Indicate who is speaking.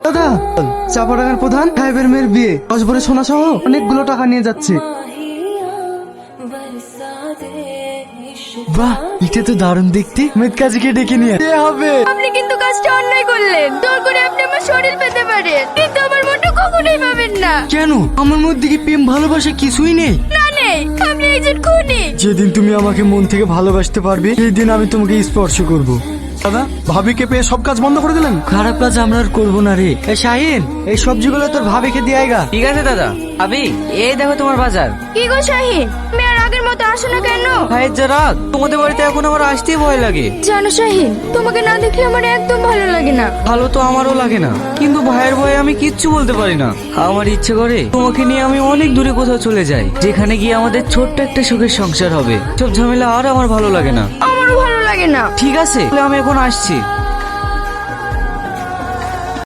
Speaker 1: দাদা, চাপাডাঙ্গার প্রধান সাহেবের মেয়ের বিয়ে 10 ভরি সোনা সহ অনেকগুলো টাকা নিয়ে যাচ্ছে। বাহ, এটা তো দারুণ দেখতে। মেদ কাজীকে ডেকে নিয়ে হবে।
Speaker 2: আপনি কিন্তু কাজটা অন্যায় করলেন। জোর করে আপনি আমার শরীর পেতে পারেন, কিন্তু আমার মনটা কখনোই পাবেন না।
Speaker 1: কেন? আমার মধ্যে কি প্রেম ভালোবাসা কিছুই নেই?
Speaker 2: না নেই, আপনি একজন খুনি।
Speaker 1: যেদিন তুমি আমাকে মন থেকে ভালোবাসতে পারবে সেই দিন আমি তোমাকে স্পর্শ করব।
Speaker 3: দাদা, ভাবিকে পেয়ে সব কাজ বন্ধ করে দিলেন?
Speaker 1: খারাপ কাজ আমরা আর করবো না রে। শাহিন, এই সবজিগুলো তোর ভাবিকে দিয়ে আয়গা।
Speaker 4: ঠিক আছে দাদা। আবি, এই দেখো তোমার বাজার।
Speaker 2: কি গো শাহিন, তুমি আর আগের মতো আসো না কেন?
Speaker 4: ভাইয়ের যা রাগ, তোমাদের বাড়িতে এখন আমার আসতেই ভয় লাগে।
Speaker 2: জানো শাহিন, তোমাকে না দেখলে আমার একদম ভালো লাগে না।
Speaker 4: ভালো তো আমারও লাগে না, কিন্তু ভাইয়ের ভয়ে আমি কিচ্ছু বলতে পারি না। আমার ইচ্ছে করে তোমাকে নিয়ে আমি অনেক দূরে কোথাও চলে যাই, যেখানে গিয়ে আমাদের ছোট্ট একটা সুখের সংসার হবে। সব ঝামেলা আর আমার ভালো লাগে না।
Speaker 2: আমারও ভালো লাগে না।
Speaker 4: ঠিক আছে, তাহলে আমি এখন আসছি।